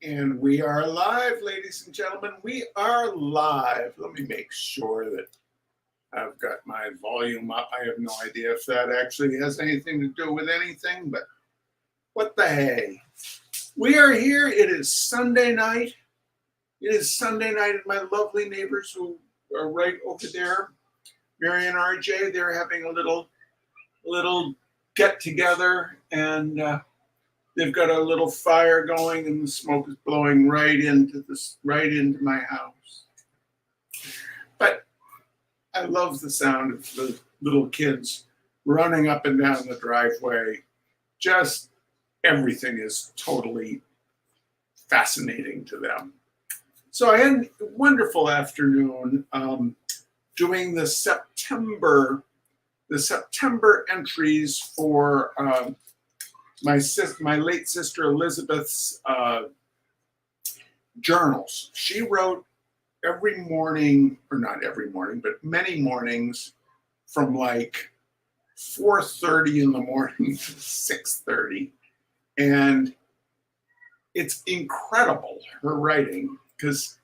And we are live, ladies and gentlemen. We are live. Let me make sure that I've got my volume up. I have no idea if that actually has anything to do with anything, but what the hey. We are here. It is Sunday night. It is Sunday night, and my lovely neighbors who are right over there, Mary and RJ, they're having a little get together, and they've got a little fire going, and the smoke is blowing right into my house. But I love the sound of the little kids running up and down the driveway. Just everything is totally fascinating to them. So I had a wonderful afternoon doing the September entries for my late sister Elizabeth's journals. She wrote every morning, or not every morning, but many mornings from like 4:30 in the morning to 6:30. And it's incredible, her writing, because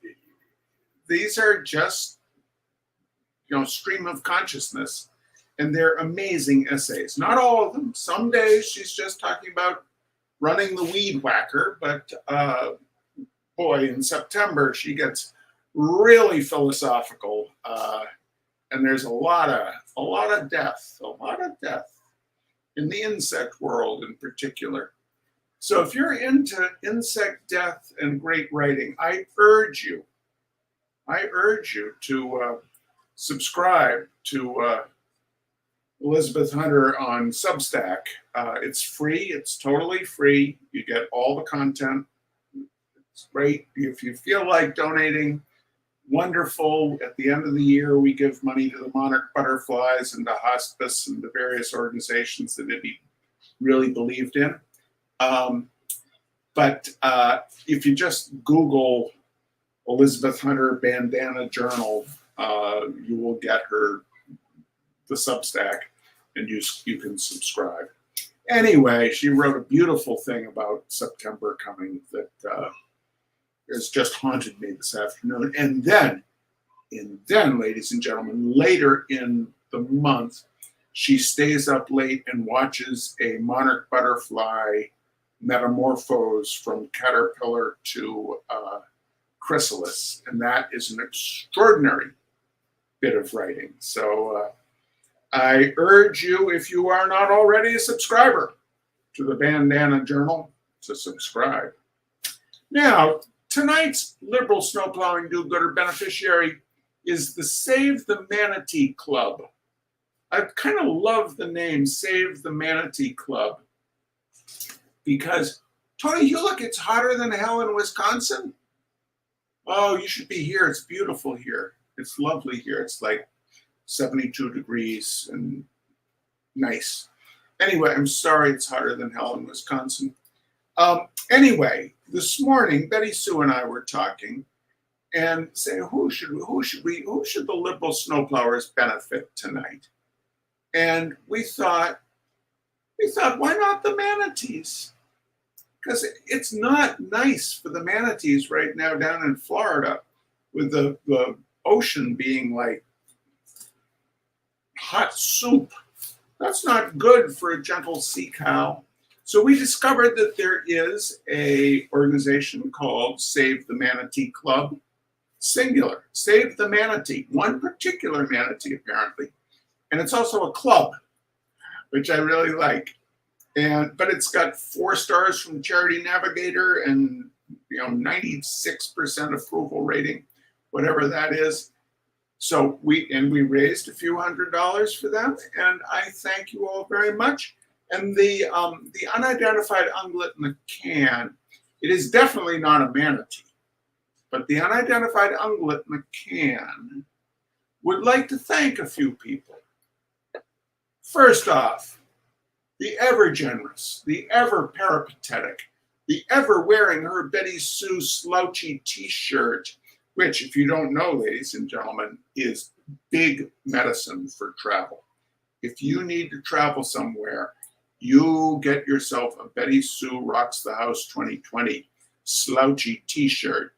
these are just, stream of consciousness. And they're amazing essays. Not all of them. Some days she's just talking about running the weed whacker, but boy, in September she gets really philosophical, and there's a lot of death in the insect world in particular. So if you're into insect death and great writing, I urge you to subscribe to Elizabeth Hunter on Substack. It's free. It's totally free. You get all the content. It's great. If you feel like donating, wonderful. At the end of the year, we give money to the monarch butterflies and to hospice and the various organizations that it really believed in. But if you just Google Elizabeth Hunter Bandana Journal, you will get the Substack, and you can subscribe. Anyway, she wrote a beautiful thing about September coming that has just haunted me this afternoon. And then, ladies and gentlemen, later in the month, she stays up late and watches a monarch butterfly metamorphose from caterpillar to chrysalis, and that is an extraordinary bit of writing. So I urge you, if you are not already a subscriber to the Bandana Journal, to subscribe. Now, tonight's liberal snowplowing do-gooder beneficiary is the Save the Manitee Club. I kind of love the name Save the Manitee Club because, Tony, you look, it's hotter than hell in Wisconsin. Oh, you should be here. It's beautiful here. It's lovely here. It's like 72 degrees and nice. Anyway, I'm sorry it's hotter than hell in Wisconsin. Anyway, this morning, Betty Sue and I were talking and saying, who should the liberal snowplowers benefit tonight? And we thought, why not the manatees? Because it's not nice for the manatees right now down in Florida with the ocean being like hot soup. That's not good for a gentle sea cow. So we discovered that there is a organization called Save the Manatee Club, singular, Save the Manatee, one particular manatee apparently. And it's also a club, which I really like. But it's got 4 stars from Charity Navigator and 96% approval rating, whatever that is. So we raised a few $100s for them, and I thank you all very much. And the unidentified ungulate in the can, it is definitely not a manatee, but the unidentified ungulate in the can would like to thank a few people. First off, the ever generous, the ever peripatetic, the ever wearing her Betty Sue slouchy t-shirt, which, if you don't know, ladies and gentlemen, is big medicine for travel. If you need to travel somewhere, you get yourself a Betty Sue Rocks the House 2020 slouchy t-shirt,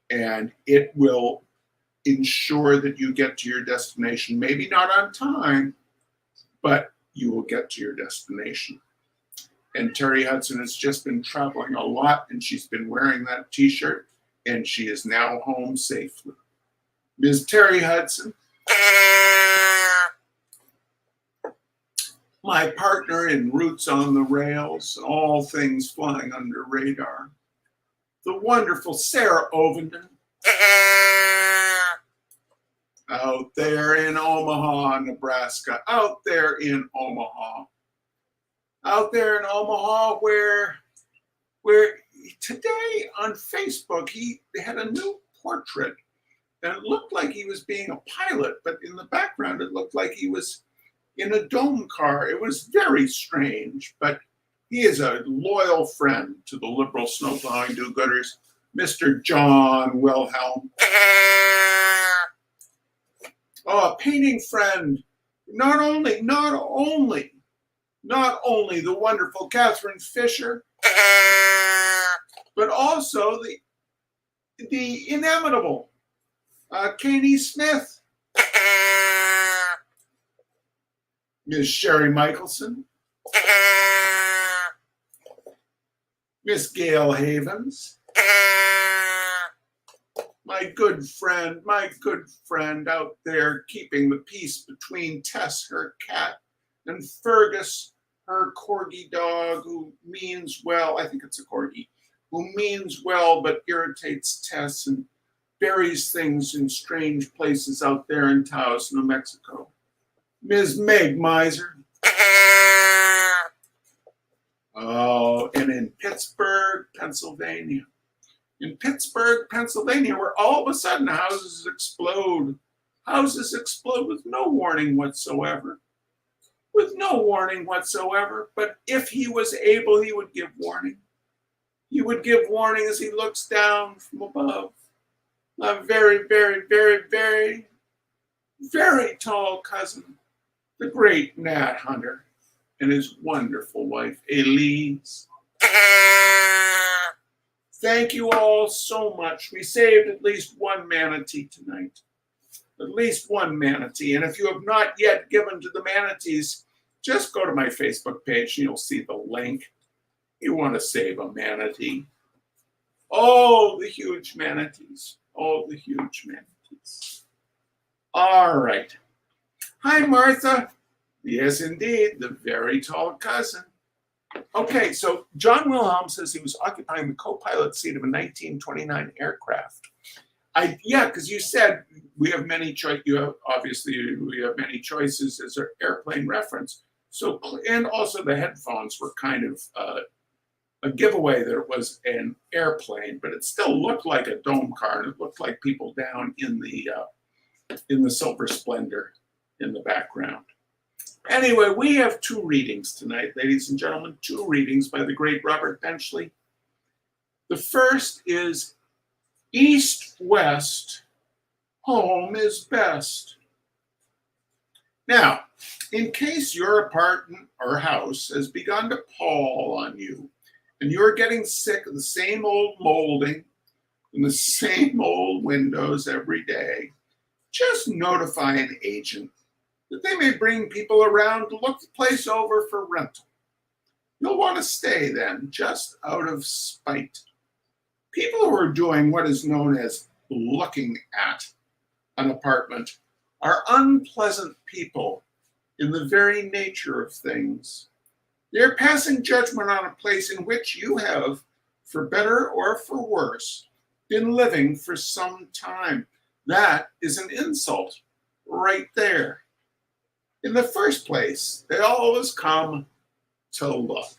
and it will ensure that you get to your destination. Maybe not on time, but you will get to your destination. And Terry Hudson has just been traveling a lot, and she's been wearing that t-shirt, and she is now home safely. Ms. Terry Hudson, my partner in Roots on the Rails, all things flying under radar, the wonderful Sarah Ovenden, out there in Omaha, Nebraska, out there in Omaha, where today on Facebook, they had a new portrait, and it looked like he was being a pilot, but in the background, it looked like he was in a dome car. It was very strange, but he is a loyal friend to the liberal snowplowing do-gooders, Mr. John Wilhelm. Oh, a painting friend. Not only the wonderful Catherine Fisher, but also the inimitable Katie Smith, Miss Sherry Michelson, Miss Gail Havens, my good friend out there keeping the peace between Tess, her cat, and Fergus, her corgi dog, who means well, I think it's a corgi, who means well but irritates Tess and buries things in strange places out there in Taos, New Mexico. Ms. Meg Miser. Oh, and in Pittsburgh, Pennsylvania. In Pittsburgh, Pennsylvania, where all of a sudden houses explode. Houses explode with no warning whatsoever. With no warning whatsoever. But if he was able, he would give warning. He would give warning as he looks down from above. A very, very, very, very, very tall cousin, the great Nat Hunter, and his wonderful wife, Elise. Thank you all so much. We saved at least one manatee tonight. At least one manatee. And if you have not yet given to the manatees, just go to my Facebook page and you'll see the link. You want to save a manatee. Oh, the huge manatees. Oh, the huge manatees. All right. Hi, Martha. Yes, indeed, the very tall cousin. Okay, so John Wilhelm says he was occupying the co-pilot seat of a 1929 aircraft. Yeah, because you said we have many choices. We have many choices as an airplane reference. So, and also the headphones were kind of a giveaway that it was an airplane, but it still looked like a dome car, and it looked like people down in the Silver Splendor in the background. Anyway, we have two readings tonight, ladies and gentlemen, two readings by the great Robert Benchley. The first is East, West, Home is Best. Now, in case your apartment or house has begun to pall on you, and you're getting sick of the same old molding and the same old windows every day, just notify an agent that they may bring people around to look the place over for rental. You'll want to stay then, just out of spite. People who are doing what is known as looking at an apartment are unpleasant people in the very nature of things. They're passing judgment on a place in which you have, for better or for worse, been living for some time. That is an insult right there. In the first place, they always come to look.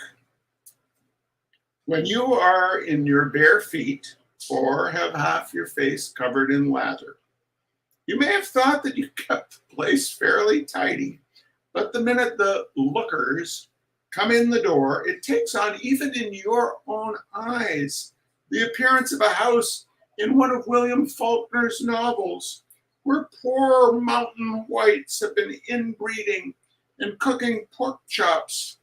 When you are in your bare feet or have half your face covered in lather, you may have thought that you kept the place fairly tidy, but the minute the lookers come in the door, it takes on, even in your own eyes, the appearance of a house in one of William Faulkner's novels, where poor mountain whites have been inbreeding and cooking pork chops.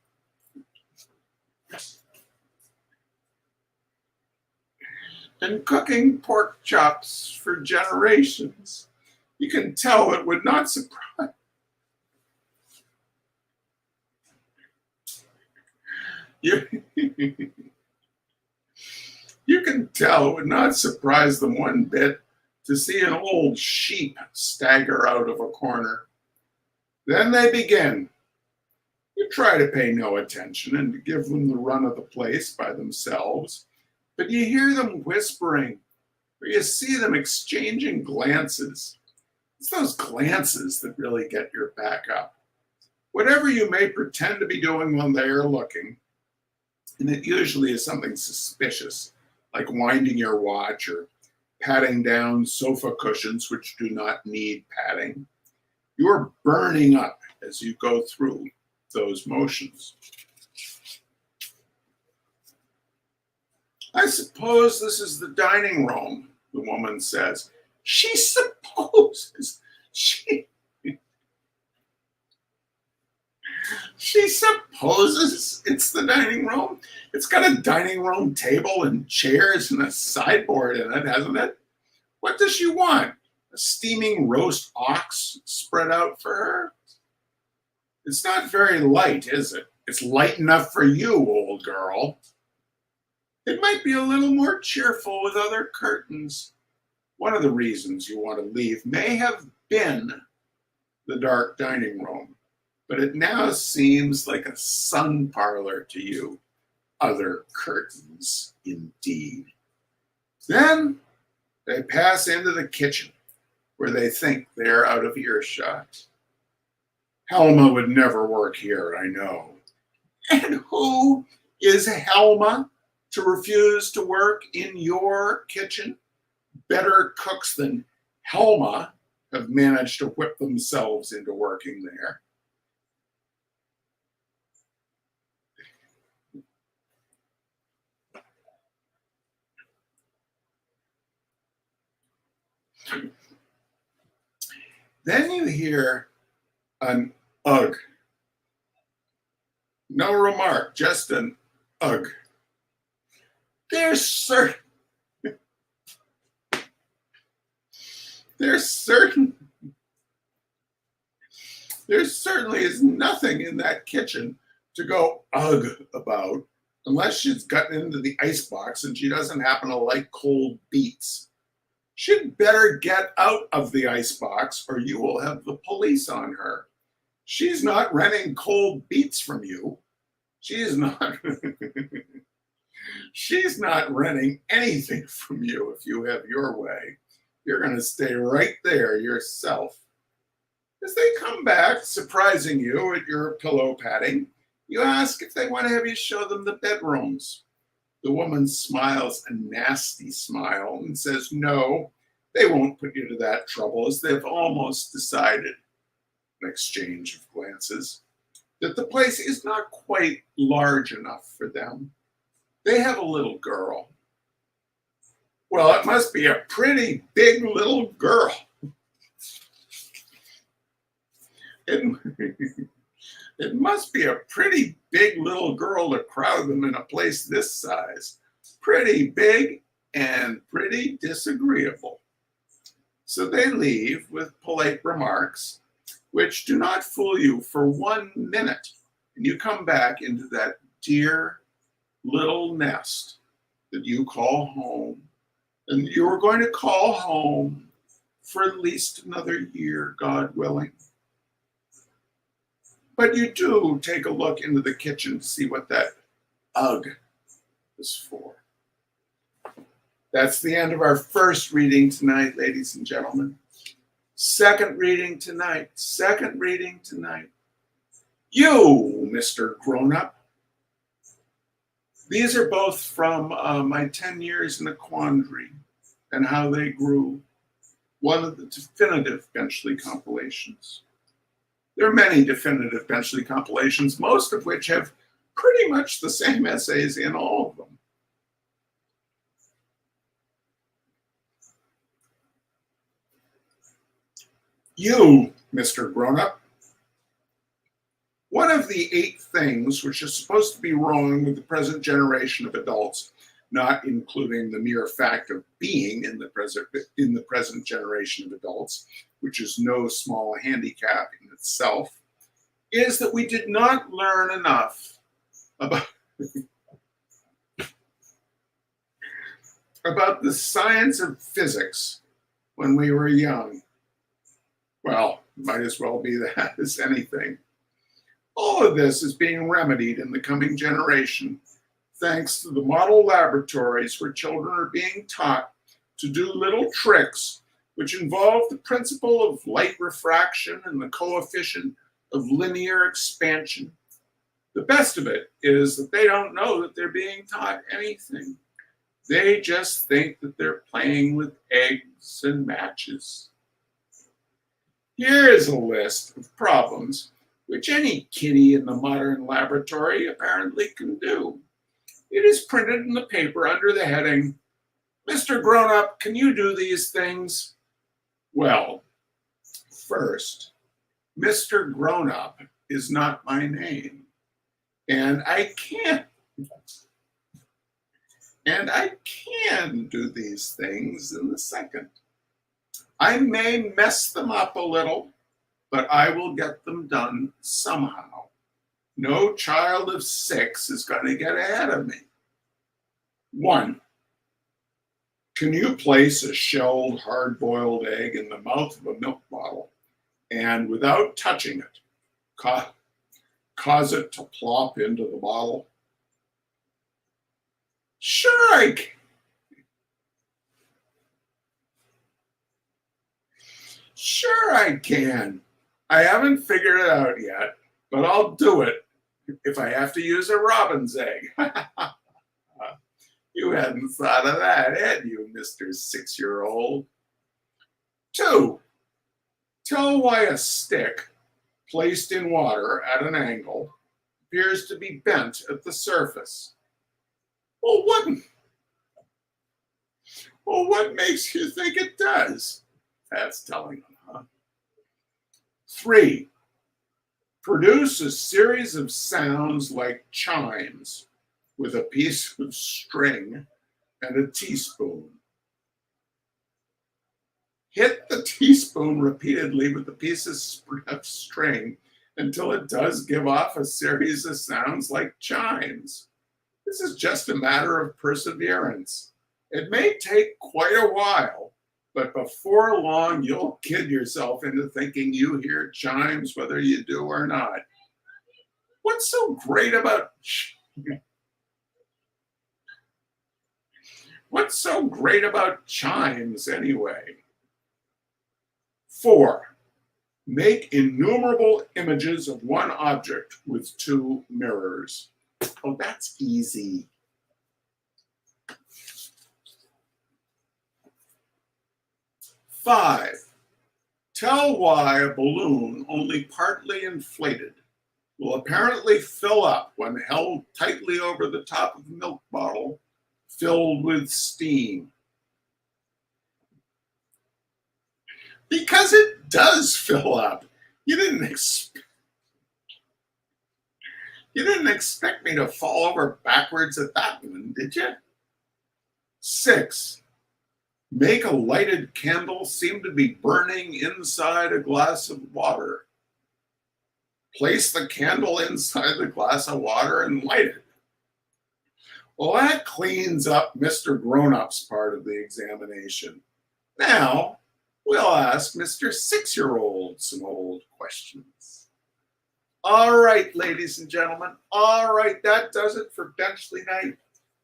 and cooking pork chops for generations. You can tell it would not surprise you. You can tell it would not surprise them one bit to see an old sheep stagger out of a corner. Then they begin. You try to pay no attention and to give them the run of the place by themselves, but you hear them whispering, or you see them exchanging glances. It's those glances that really get your back up. Whatever you may pretend to be doing when they are looking, and it usually is something suspicious, like winding your watch or patting down sofa cushions which do not need patting, you're burning up as you go through those motions. I suppose this is the dining room, the woman says. She supposes. She supposes it's the dining room. It's got a dining room table and chairs and a sideboard in it, hasn't it? What does she want? A steaming roast ox spread out for her? It's not very light, is it? It's light enough for you, old girl. It might be a little more cheerful with other curtains. One of the reasons you want to leave may have been the dark dining room, but it now seems like a sun parlor to you. Other curtains, indeed. Then they pass into the kitchen, where they think they are out of earshot. Helma would never work here, I know. And who is Helma to refuse to work in your kitchen? Better cooks than Helma have managed to whip themselves into working there. Then you hear an ugh. No remark, just an ugh. There's certainly is nothing in that kitchen to go ugh about, unless she's gotten into the icebox and she doesn't happen to like cold beets. She'd better get out of the icebox or you will have the police on her. She's not renting cold beets from you. She's not she's not renting anything from you if you have your way. You're going to stay right there yourself. As they come back, surprising you at your pillow patting, you ask if they want to have you show them the bedrooms. The woman smiles a nasty smile and says, no, they won't put you to that trouble, as they've almost decided, an exchange of glances, that the place is not quite large enough for them. They have a little girl. Well, it must be a pretty big little girl. It must be a pretty big little girl to crowd them in a place this size. Pretty big and pretty disagreeable. So they leave with polite remarks, which do not fool you for 1 minute. And you come back into that dear little nest that you call home. And you're going to call home for at least another year, God willing. But you do take a look into the kitchen to see what that ugh is for. That's the end of our first reading tonight, ladies and gentlemen. Second reading tonight. You, Mr. Grown-Up. These are both from my 10 years in a quandary and how they grew. One of the definitive Benchley compilations. There are many definitive Benchley compilations, most of which have pretty much the same essays in all of them. You, Mr. Grown-Up. One of the 8 things which are supposed to be wrong with the present generation of adults not including the mere fact of being in the present generation of adults, which is no small handicap in itself, is that we did not learn enough about about the science of physics when we were young. Well, might as well be that as anything. All of this is being remedied in the coming generation, thanks to the model laboratories where children are being taught to do little tricks which involve the principle of light refraction and the coefficient of linear expansion. The best of it is that they don't know that they're being taught anything. They just think that they're playing with eggs and matches. Here is a list of problems which any kiddie in the modern laboratory apparently can do. It is printed in the paper under the heading, "Mr. Grown-Up, can you do these things?" Well, first, Mr. Grown-Up is not my name, and I can do these things in the second. I may mess them up a little, but I will get them done somehow. No child of 6 is going to get ahead of me. 1. Can you place a shelled, hard-boiled egg in the mouth of a milk bottle and, without touching it, cause it to plop into the bottle? Sure I can. Sure I can. I haven't figured it out yet, but I'll do it if I have to use a robin's egg. You hadn't thought of that, had you, Mr. 6-year-old? 2. Tell why a stick placed in water at an angle appears to be bent at the surface. Well, what makes you think it does? That's telling them, huh? 3. Produce a series of sounds like chimes with a piece of string and a teaspoon. Hit the teaspoon repeatedly with a piece of string until it does give off a series of sounds like chimes. This is just a matter of perseverance. It may take quite a while, but before long, you'll kid yourself into thinking you hear chimes whether you do or not. What's so great about chimes anyway? 4. Make innumerable images of one object with 2 mirrors. Oh, that's easy. 5. Tell why a balloon only partly inflated will apparently fill up when held tightly over the top of a milk bottle filled with steam. Because it does fill up. You didn't expect me to fall over backwards at that one, did you? 6. Make a lighted candle seem to be burning inside a glass of water. Place the candle inside the glass of water and light it. Well, that cleans up Mr. Grown-Up's part of the examination. Now, we'll ask Mr. 6-year-old some old questions. All right, ladies and gentlemen. All right, that does it for Benchley Night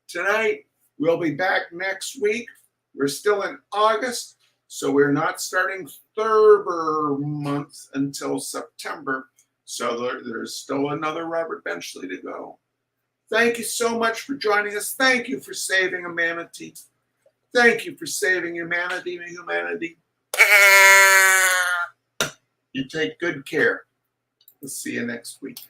tonight. We'll be back next week. We're still in August, so we're not starting Thurber month until September. So there's still another Robert Benchley to go. Thank you so much for joining us. Thank you for saving a manatee. Thank you for saving humanity. You take good care. We'll see you next week.